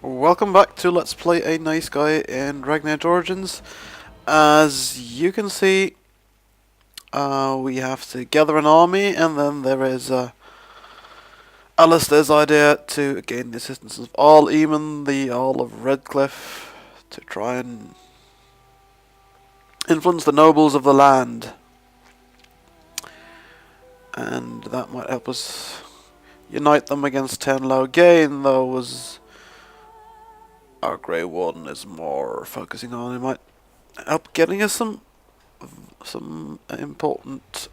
Welcome back to Let's Play a Nice Guy in Dragon Origins. As you can see, we have to gather an army, and then there is Alistair's idea to gain the assistance of all, even the Earl of Redcliffe, to try and influence the nobles of the land. And that might help us unite them against Tenlow Gain, though, as our Grey Warden is more focusing on. It might help getting us some important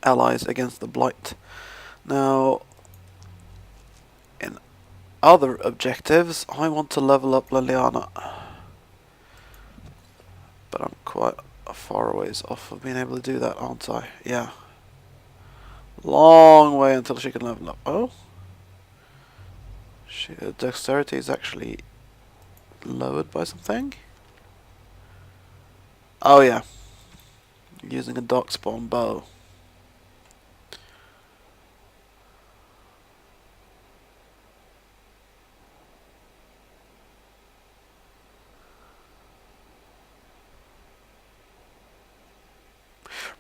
allies against the Blight. Now, in other objectives, I want to level up Liliana, but I'm quite a far ways off of being able to do that, aren't I? Yeah. Long way until she can level up. Oh? Her dexterity is actually lowered by something? Oh yeah. Using a darkspawn bow.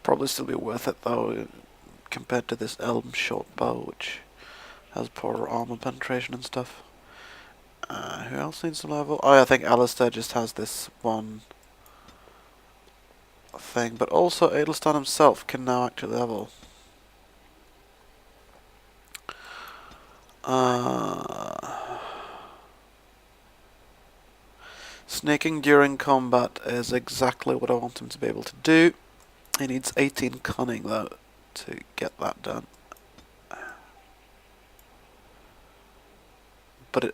Probably still be worth it though, compared to this elm short bow, which has poorer armor penetration and stuff. Who else needs to level? Oh, I think Alistair just has this one thing, but also Adelstan himself can now actually level. Sneaking during combat is exactly what I want him to be able to do. He needs 18 cunning though to get that done.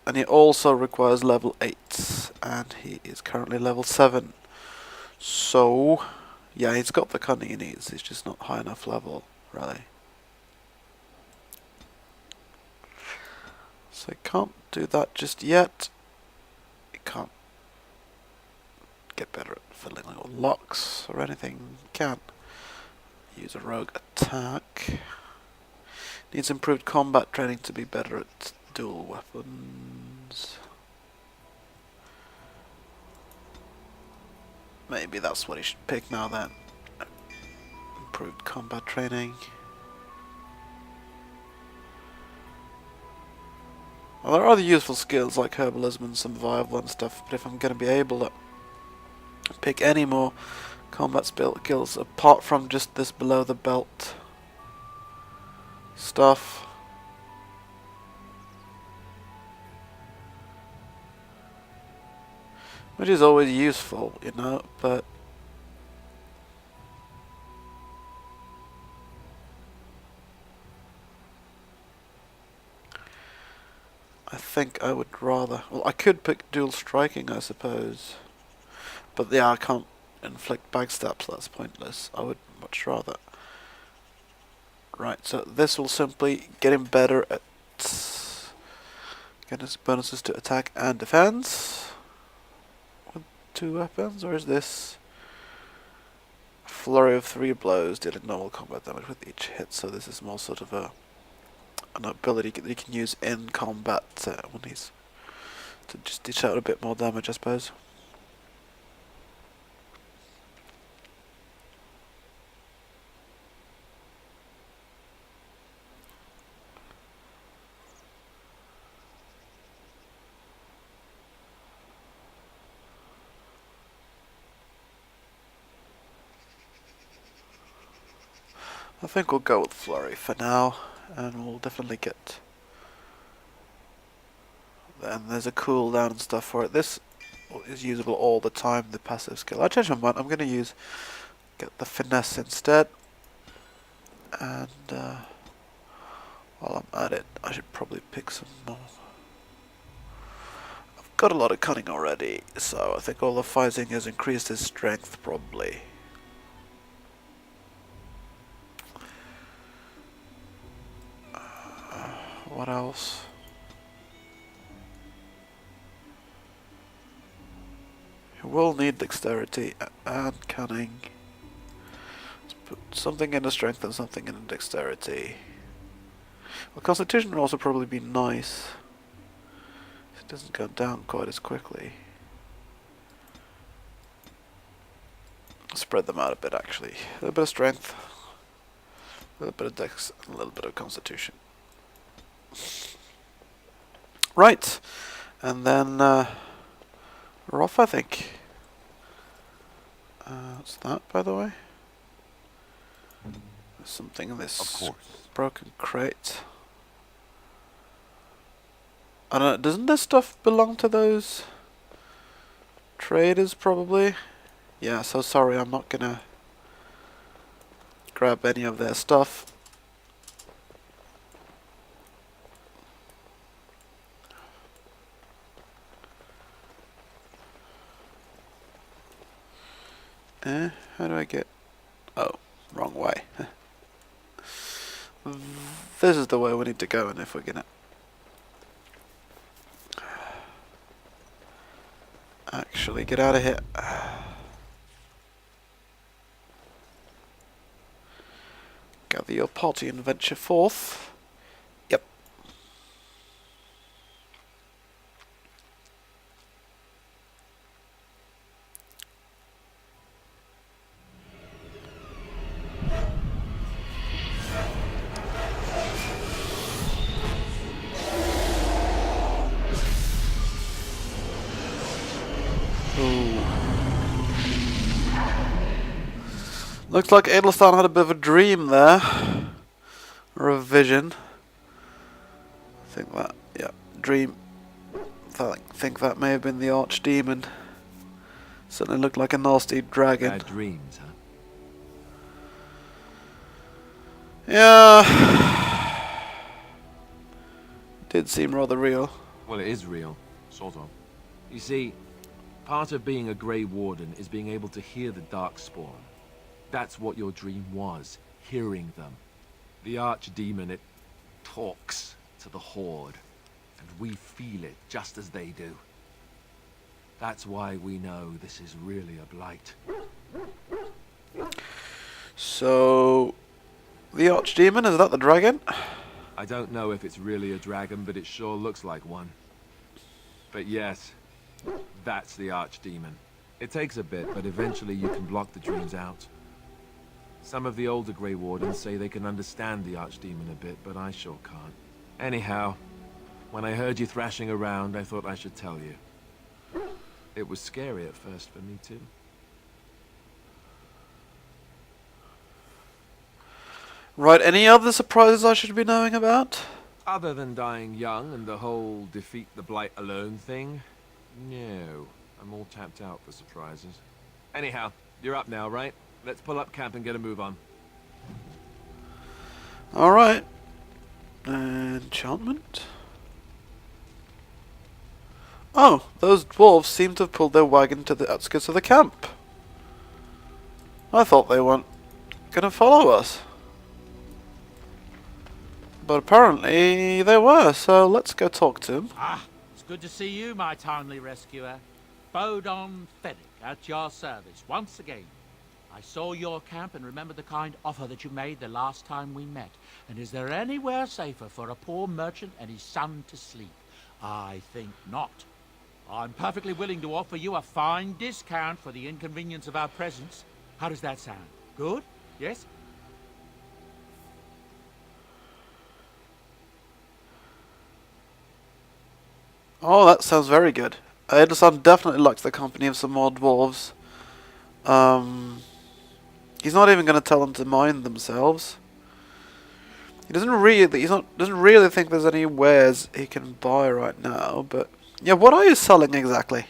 And he also requires level 8, and he is currently level 7. So, yeah, he's got the cunning he needs, he's just not high enough level, really. So he can't do that just yet. He can't get better at filling little locks or anything. He can't use a rogue attack. Needs improved combat training to be better at dual weapons. Maybe that's what he should pick now then. Improved combat training. Well, there are other useful skills like herbalism and some survival and stuff, but if I'm going to be able to pick any more combat skills apart from just this below the belt stuff, which is always useful, you know, but I think I would rather... Well, I could pick dual striking, I suppose, but yeah, I can't inflict backstab, so that's pointless. I would much rather... Right, so this will simply get him better at getting his bonuses to attack and defense with 2 weapons, or is this flurry of 3 blows dealing normal combat damage with each hit? So this is more sort of an ability that he can use in combat when he's to just dish out a bit more damage, I suppose. I think we'll go with flurry for now, and we'll definitely get... And there's a cooldown and stuff for it. This is usable all the time, the passive skill. I changed my mind. I'm going to get the finesse instead. And while I'm at it, I should probably pick some more. I've got a lot of cunning already, so I think all the fighting has increased his strength, probably. What else? You will need dexterity and cunning. Let's put something into strength and something into dexterity. Well, constitution would also probably be nice. It doesn't go down quite as quickly. Spread them out a bit, actually. A little bit of strength, a little bit of dex, and a little bit of constitution. Right, and then we're off, I think. What's that, by the way? There's something in this broken crate. I don't know, doesn't this stuff belong to those traders, probably? Yeah, so sorry, I'm not gonna grab any of their stuff. How do I get... Oh, wrong way. This is the way we need to go, and if we're gonna actually get out of here. Gather your party and venture forth. Yep. Looks like Adelstan had a bit of a dream there. Or a vision. I think that, yeah, dream. I think that may have been the archdemon. Certainly looked like a nasty dragon. Bad dreams, huh? Yeah. Did seem rather real. Well, it is real, sort of. You see, part of being a Grey Warden is being able to hear the Darkspawn. That's what your dream was, hearing them. The archdemon, it talks to the Horde, and we feel it just as they do. That's why we know this is really a blight. So, the archdemon, is that the dragon? I don't know if it's really a dragon, but it sure looks like one. But yes, that's the archdemon. It takes a bit, but eventually you can block the dreams out. Some of the older Grey Wardens say they can understand the archdemon a bit, but I sure can't. Anyhow, when I heard you thrashing around, I thought I should tell you. It was scary at first for me too. Right, any other surprises I should be knowing about? Other than dying young and the whole defeat the blight alone thing, no. I'm all tapped out for surprises. Anyhow, you're up now, right? Let's pull up camp and get a move on. Alright. Enchantment? Oh, those dwarves seem to have pulled their wagon to the outskirts of the camp. I thought they weren't gonna follow us. But apparently they were, so let's go talk to them. Ah, it's good to see you, my timely rescuer. Bodon Fennick, at your service once again. I saw your camp and remember the kind offer that you made the last time we met. And is there anywhere safer for a poor merchant and his son to sleep? I think not. I'm perfectly willing to offer you a fine discount for the inconvenience of our presence. How does that sound? Good? Yes? Oh, that sounds very good. Edison definitely likes the company of some more dwarves. He's not even going to tell them to mind themselves. He doesn't really think there's any wares he can buy right now. But yeah, what are you selling exactly?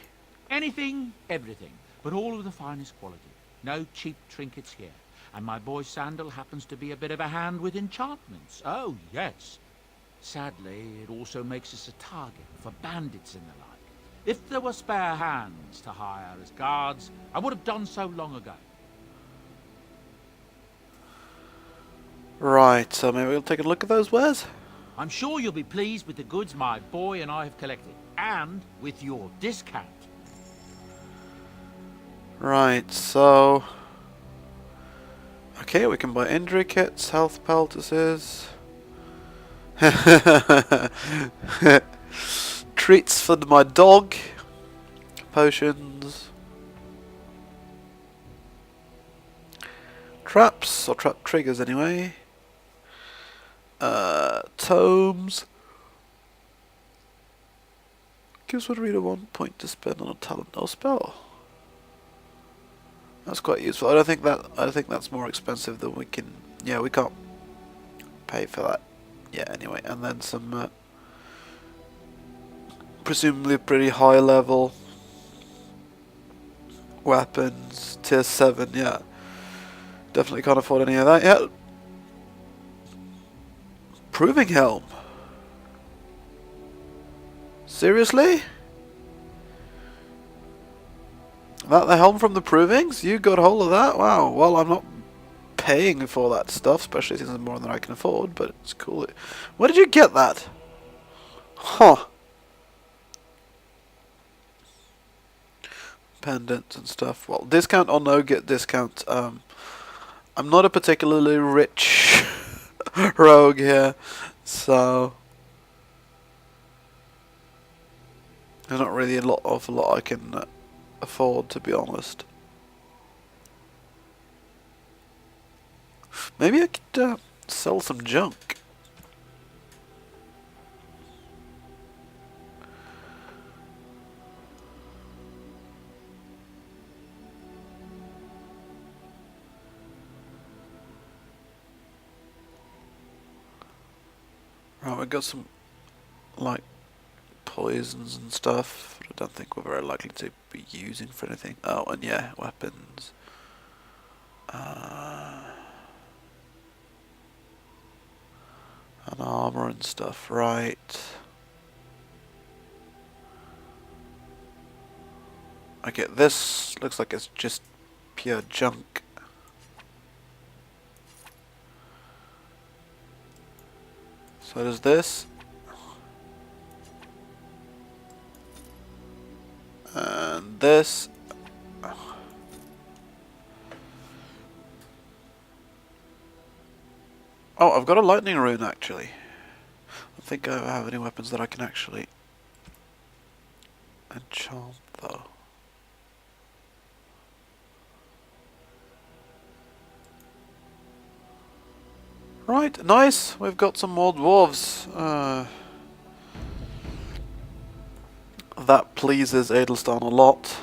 Anything, everything, but all of the finest quality. No cheap trinkets here. And my boy Sandal happens to be a bit of a hand with enchantments. Oh, yes. Sadly, it also makes us a target for bandits and the like. If there were spare hands to hire as guards, I would have done so long ago. Right, so maybe we'll take a look at those wares. I'm sure you'll be pleased with the goods my boy and I have collected, and with your discount. Right, so... Okay, we can buy injury kits, health treats for my dog. Potions. Traps, or trap triggers anyway. Tomes. Gives one reader 1 point to spend on a talent or spell. That's quite useful. I think that's more expensive than we can. Yeah, we can't pay for that. Yeah, anyway, and then some presumably pretty high level weapons, tier 7. Yeah, definitely can't afford any of that yet. Proving helm. Seriously? That the helm from the Provings? You got hold of that? Wow. Well, I'm not paying for that stuff, especially since it's more than I can afford, but it's cool. Where did you get that? Huh. Pendants and stuff. Well, discount or no get discount. I'm not a particularly rich rogue here, so there's not really an awful lot I can afford, to be honest. Maybe I could sell some junk. Right, we've got some, like, poisons and stuff. I don't think we're very likely to be using for anything. Oh, and yeah, weapons. And armor and stuff, right. Okay, this looks like it's just pure junk. So does this. And this. Oh, I've got a lightning rune actually. I don't think I have any weapons that I can actually enchant though. Right, nice. We've got some more dwarves. That pleases Adelstan a lot.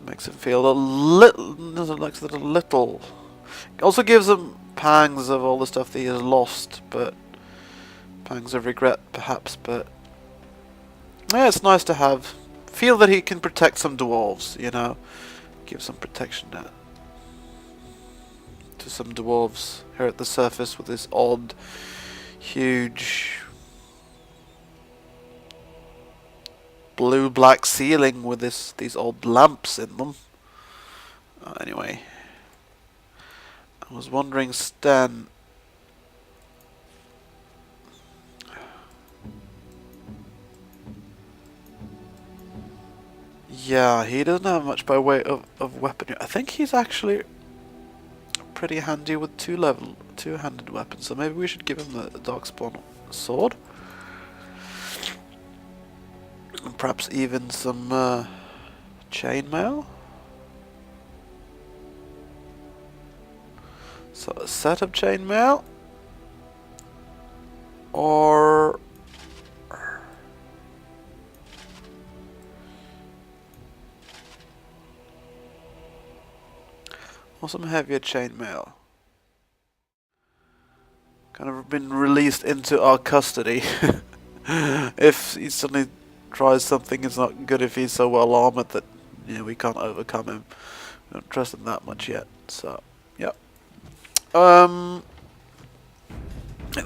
Makes him feel a little. Makes it a little. Also gives him pangs of all the stuff that he has lost, but pangs of regret, perhaps. But yeah, it's nice to have. Feel that he can protect some dwarves. You know, give some protection to some dwarves here at the surface with this odd, huge blue-black ceiling with these old lamps in them. Anyway, I was wondering, Stan. Yeah, he doesn't have much by way of weaponry. I think he's actually pretty handy with two-handed weapons, so maybe we should give him the Darkspawn sword. And perhaps even some chainmail. So a set of chainmail, or some heavier chainmail. Kind of been released into our custody. If he suddenly tries something, it's not good if he's so well armored that we can't overcome him. We don't trust him that much yet. So yeah.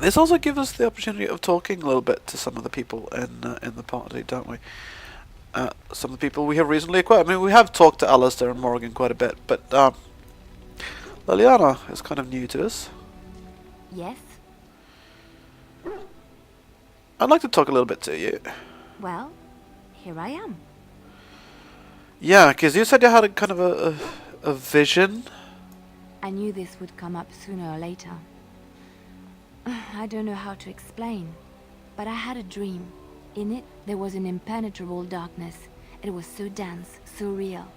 This also gives us the opportunity of talking a little bit to some of the people in the party, don't we? Some of the people we have recently acquired. I mean, we have talked to Alistair and Morgan quite a bit, but Liliana is kind of new to us. Yes? I'd like to talk a little bit to you. Well, here I am. Yeah, because you said you had a kind of a vision. I knew this would come up sooner or later. I don't know how to explain, but I had a dream. In it, there was an impenetrable darkness. It was so dense, so real.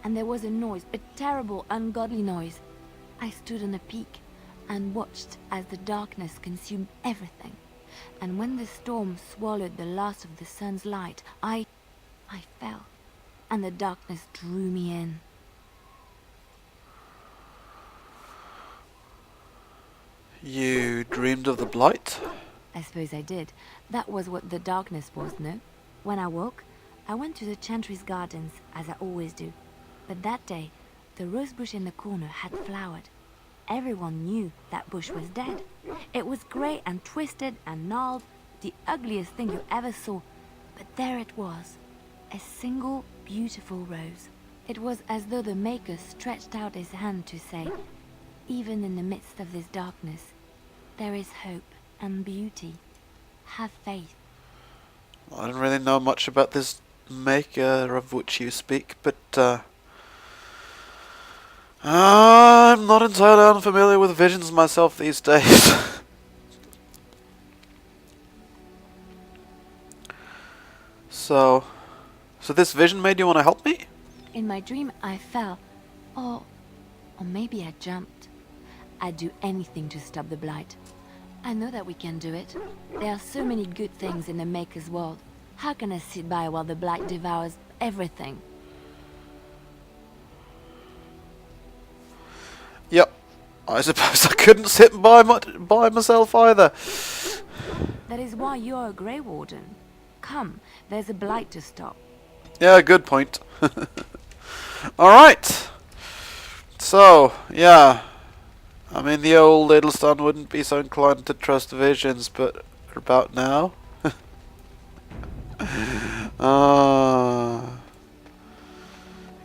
And there was a noise, a terrible, ungodly noise. I stood on a peak and watched as the darkness consumed everything. And when the storm swallowed the last of the sun's light, I fell, and the darkness drew me in. You dreamed of the blight? I suppose I did. That was what the darkness was, no? When I woke, I went to the Chantry's gardens, as I always do. But that day, the rosebush in the corner had flowered. Everyone knew that bush was dead. It was grey and twisted and gnarled, the ugliest thing you ever saw. But there it was, a single beautiful rose. It was as though the Maker stretched out his hand to say, even in the midst of this darkness, there is hope and beauty. Have faith. Well, I don't really know much about this Maker of which you speak, but I'm not entirely unfamiliar with visions myself these days. So this vision made you want to help me? In my dream, I fell. Or maybe I jumped. I'd do anything to stop the blight. I know that we can do it. There are so many good things in the Maker's world. How can I sit by while the blight devours everything? Yep. I suppose I couldn't sit by myself either. That is why you're a Grey Warden. Come, there's a blight to stop. Yeah, good point. Alright. So, yeah. I mean, the old Edelstein wouldn't be so inclined to trust visions, but about now?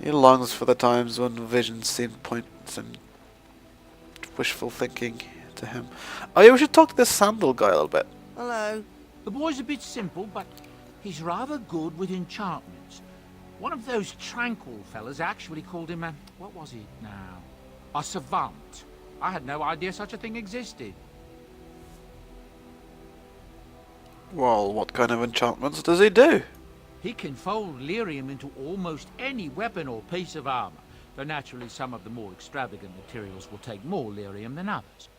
He longs for the times when visions seemed points and wishful thinking to him. Oh yeah, we should talk to this Sandal guy a little bit. Hello. The boy's a bit simple, but he's rather good with enchantments. One of those tranquil fellas actually called him a... what was he now? A savant. I had no idea such a thing existed. Well, what kind of enchantments does he do? He can fold lyrium into almost any weapon or piece of armor, though naturally some of the more extravagant materials will take more lyrium than others.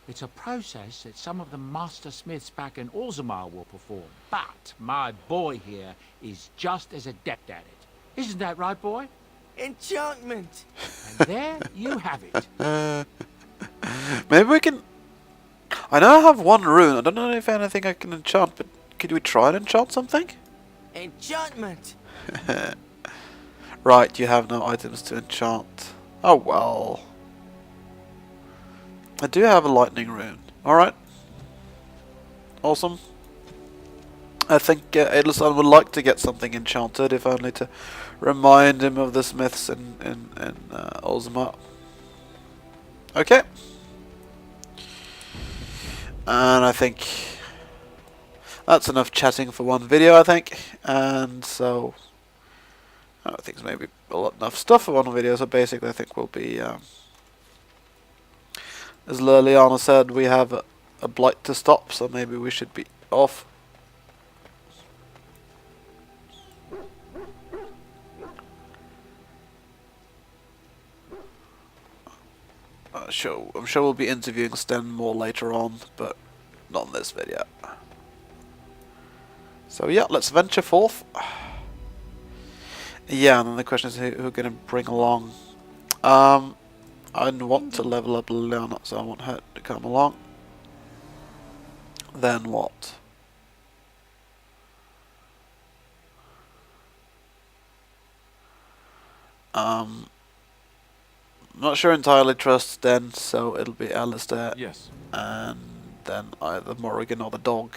It's a process that some of the master smiths back in Orzammar will perform, but my boy here is just as adept at it. Isn't that right, boy? Enchantment! And there you have it. Maybe we can... I know I have one rune. I don't know if anything I can enchant, but could we try and enchant something? Enchantment! Right, you have no items to enchant. Oh well. I do have a lightning rune. Alright. Awesome. I think Edelstein would like to get something enchanted, if only to remind him of the smiths in Orzammar. Okay. And I think that's enough chatting for one video, I think. And so I think it's maybe enough stuff for one video. So basically I think we'll be, as Liliana said, we have a blight to stop, so maybe we should be off. I'm sure we'll be interviewing Sten more later on, but not in this video. So yeah, let's venture forth. Yeah, and then the question is who we're going to bring along. I want to level up Liliana, so I want her to come along. Then what? Not sure entirely trust Sten, so it'll be Alistair. Yes. And then either Morrigan or the dog.